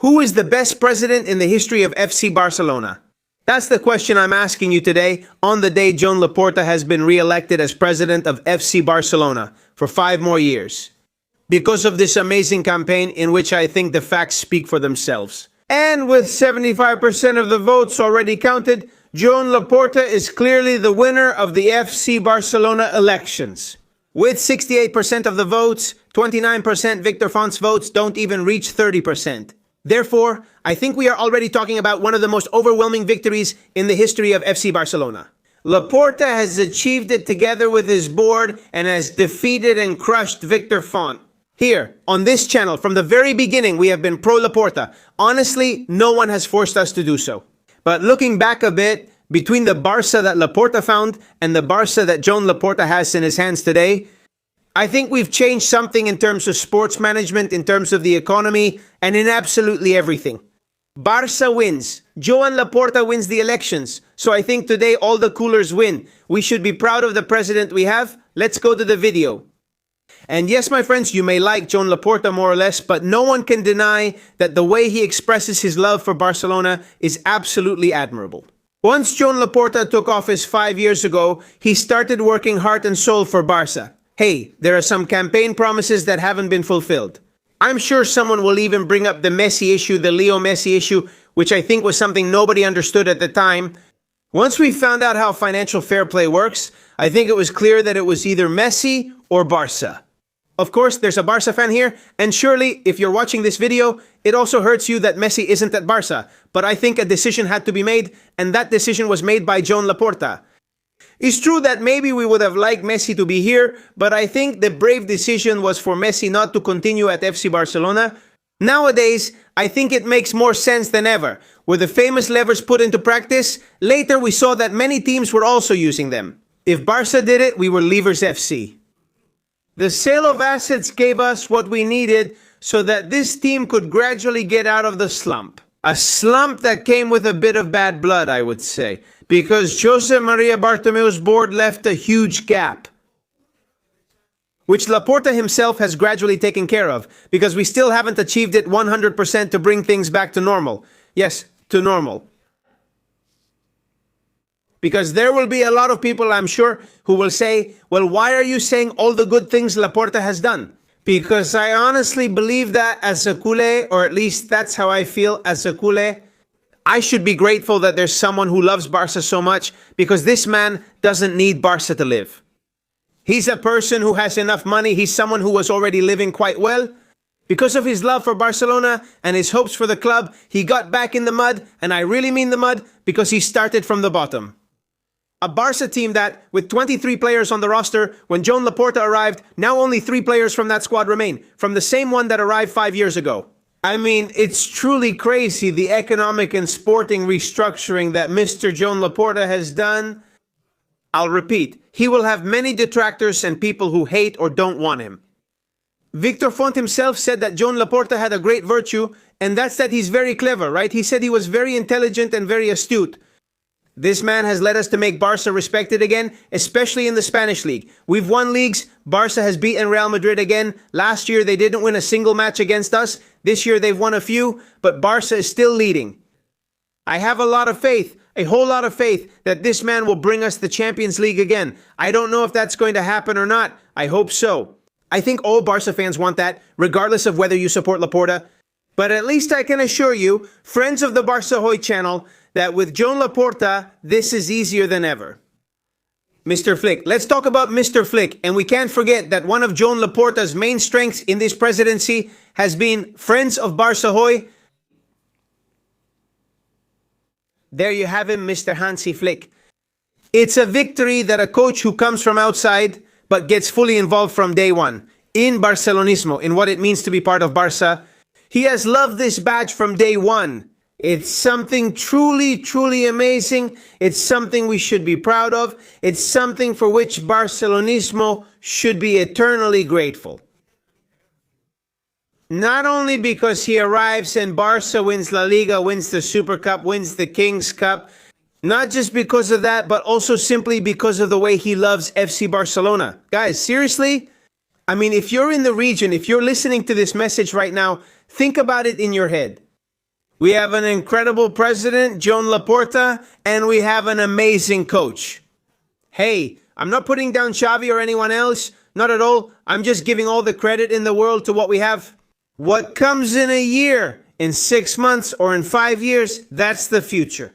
Who is the best president in the history of FC Barcelona? That's the question I'm asking you today on the day Joan Laporta has been re-elected as president of FC Barcelona for 5 more years. Because of this amazing campaign in which I think the facts speak for themselves. And with 75% of the votes already counted, Joan Laporta is clearly the winner of the FC Barcelona elections. With 68% of the votes, 29% Víctor votes don't even reach 30%. Therefore, I think we are already talking about one of the most overwhelming victories in the history of FC Barcelona. Laporta has achieved it together with his board and has defeated and crushed Víctor. Here, on this channel, from the very beginning, we have been pro-Laporta. Honestly, no one has forced us to do so. But looking back a bit, between the Barca that Laporta found and the Barca that Joan Laporta has in his hands today, I think we've changed something in terms of sports management, in terms of the economy, and in absolutely everything. Barca wins. Joan Laporta wins the elections. So I think today all the coolers win. We should be proud of the president we have. Let's go to the video. And yes, my friends, you may like Joan Laporta more or less, but no one can deny that the way he expresses his love for Barcelona is absolutely admirable. Once Joan Laporta took office 5 years ago, he started working heart and soul for Barca. Hey, there are some campaign promises that haven't been fulfilled. I'm sure someone will even bring up the Messi issue, the Leo Messi issue, which I think was something nobody understood at the time. Once we found out how financial fair play works, I think it was clear that it was either Messi or Barca. Of course, there's a Barca fan here, and surely, if you're watching this video, it also hurts you that Messi isn't at Barca. But I think a decision had to be made, and that decision was made by Joan Laporta. It's true that maybe we would have liked Messi to be here, but I think the brave decision was for Messi not to continue at FC Barcelona. Nowadays, I think it makes more sense than ever. With the famous levers put into practice, later we saw that many teams were also using them. If Barca did it, we were levers FC. The sale of assets gave us what we needed so that this team could gradually get out of the slump. A slump that came with a bit of bad blood, I would say, because Jose Maria Bartomeu's board left a huge gap, which Laporta himself has gradually taken care of, because we still haven't achieved it 100% to bring things back to normal. Yes, to normal. Because there will be a lot of people, I'm sure, who will say, well, why are you saying all the good things Laporta has done? Because I honestly believe that as a culé, or at least that's how I feel as a culé, I should be grateful that there's someone who loves Barca so much, because this man doesn't need Barca to live. He's a person who has enough money. He's someone who was already living quite well. Because of his love for Barcelona and his hopes for the club, he got back in the mud, and I really mean the mud, because he started from the bottom. A Barca team that, with 23 players on the roster, when Joan Laporta arrived, now only 3 players from that squad remain, from the same one that arrived 5 years ago. I mean, it's truly crazy, the economic and sporting restructuring that Mr. Joan Laporta has done. I'll repeat, he will have many detractors and people who hate or don't want him. Víctor himself said that Joan Laporta had a great virtue, and that's that he's very clever, right? He said he was very intelligent and very astute. This man has led us to make Barca respected again, especially in the Spanish league. We've won leagues. Barca has beaten Real Madrid again. Last year, they didn't win a single match against us. This year, they've won a few, but Barca is still leading. I have a lot of faith, a whole lot of faith, that this man will bring us the Champions League again. I don't know if that's going to happen or not. I hope so. I think all Barca fans want that, regardless of whether you support Laporta. But at least I can assure you, friends of the Barca Hoy channel, that with Joan Laporta, this is easier than ever. Mr. Flick. Let's talk about Mr. Flick. And we can't forget that one of Joan Laporta's main strengths in this presidency has been friends of Barca Hoy. There you have him, Mr. Hansi Flick. It's a victory that a coach who comes from outside but gets fully involved from day one in Barcelonismo, in what it means to be part of Barca. He has loved this badge from day one. It's something truly, truly amazing. It's something we should be proud of. It's something for which Barcelonismo should be eternally grateful. Not only because he arrives and Barca wins La Liga, wins the Super Cup, wins the King's Cup, not just because of that, but also simply because of the way he loves FC Barcelona. Guys, seriously? I mean, if you're in the region, if you're listening to this message right now, think about it in your head. We have an incredible president, Joan Laporta, and we have an amazing coach. Hey, I'm not putting down Xavi or anyone else, not at all. I'm just giving all the credit in the world to what we have. What comes in a year, in 6 months, or in 5 years, that's the future.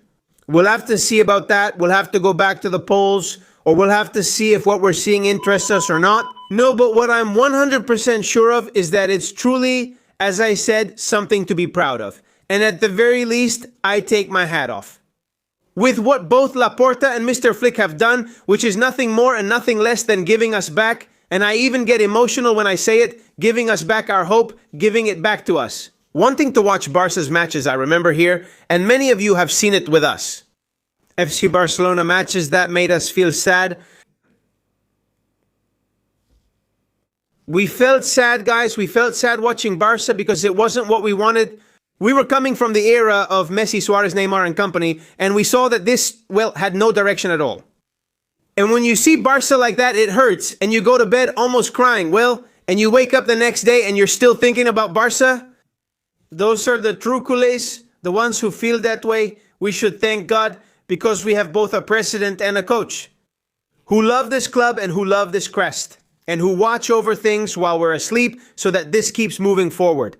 We'll have to see about that. We'll have to go back to the polls, or we'll have to see if what we're seeing interests us or not. No, but what I'm 100% sure of is that it's truly, as I said, something to be proud of. And at the very least, I take my hat off. With what both Laporta and Mr. Flick have done, which is nothing more and nothing less than giving us back, and I even get emotional when I say it, giving us back our hope, giving it back to us. Wanting to watch Barca's matches, I remember here, and many of you have seen it with us. FC Barcelona matches that made us feel sad. We felt sad, guys. We felt sad watching Barca because it wasn't what we wanted. We were coming from the era of Messi, Suarez, Neymar and company, and we saw that this, well, had no direction at all. And when you see Barca like that, it hurts, and you go to bed almost crying, well, and you wake up the next day and you're still thinking about Barca. Those are the true culés, the ones who feel that way. We should thank God because we have both a president and a coach who love this club and who love this crest and who watch over things while we're asleep so that this keeps moving forward.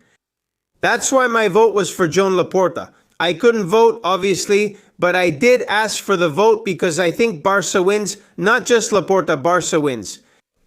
That's why my vote was for Joan Laporta. I couldn't vote, obviously, but I did ask for the vote because I think Barca wins, not just Laporta, Barca wins.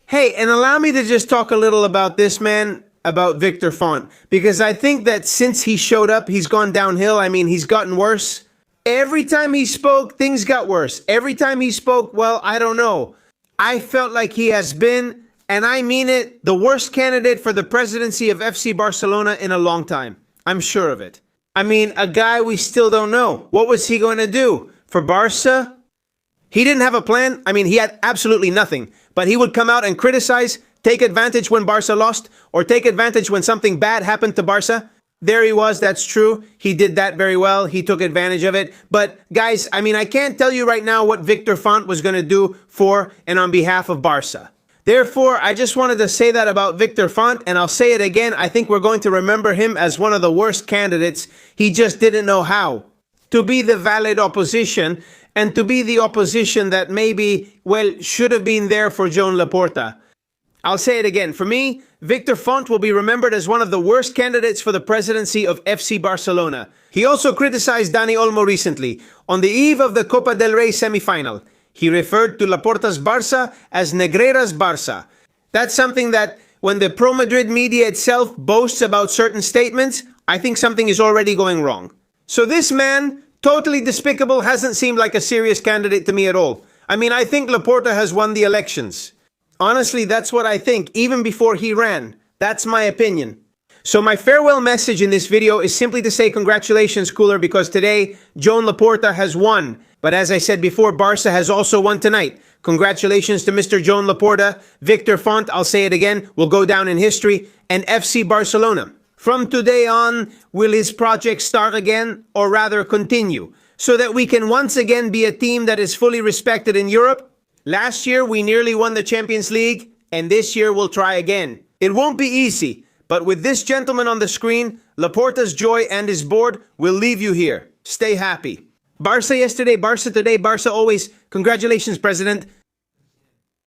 Hey, and allow me to just talk a little about this man, about Victor Font, because I think that since he showed up, he's gone downhill. I mean, he's gotten worse. Every time he spoke, things got worse. Every time he spoke, well, I don't know. I felt like he has been, and I mean it, the worst candidate for the presidency of FC Barcelona in a long time. I'm sure of it. I mean, a guy we still don't know. What was he going to do? For Barca? He didn't have a plan. I mean, he had absolutely nothing. But he would come out and criticize, take advantage when Barca lost, or take advantage when something bad happened to Barca. There he was, that's true. He did that very well. He took advantage of it. But guys, I mean, I can't tell you right now what Victor Font was going to do for and on behalf of Barca. Therefore, I just wanted to say that about Victor Font, and I'll say it again. I think we're going to remember him as one of the worst candidates. He just didn't know how to be the valid opposition and to be the opposition that maybe, well, should have been there for Joan Laporta. I'll say it again. For me, Victor Font will be remembered as one of the worst candidates for the presidency of FC Barcelona. He also criticized Dani Olmo recently, on the eve of the Copa del Rey semi-final. He referred to Laporta's Barça as Negreira's Barça. That's something that, when the pro-Madrid media itself boasts about certain statements, I think something is already going wrong. So this man, totally despicable, hasn't seemed like a serious candidate to me at all. I mean, I think Laporta has won the elections. Honestly, that's what I think, even before he ran. That's my opinion. So my farewell message in this video is simply to say congratulations, Cooler, because today, Joan Laporta has won. But as I said before, Barca has also won tonight. Congratulations to Mr. Joan Laporta. Victor Font, I'll say it again, will go down in history. And FC Barcelona. From today on, will his project start again, or rather continue, so that we can once again be a team that is fully respected in Europe? Last year, we nearly won the Champions League, and this year we'll try again. It won't be easy, but with this gentleman on the screen, Laporta's joy and his board will leave you here. Stay happy. Barca yesterday, Barca today, Barca always. Congratulations, President.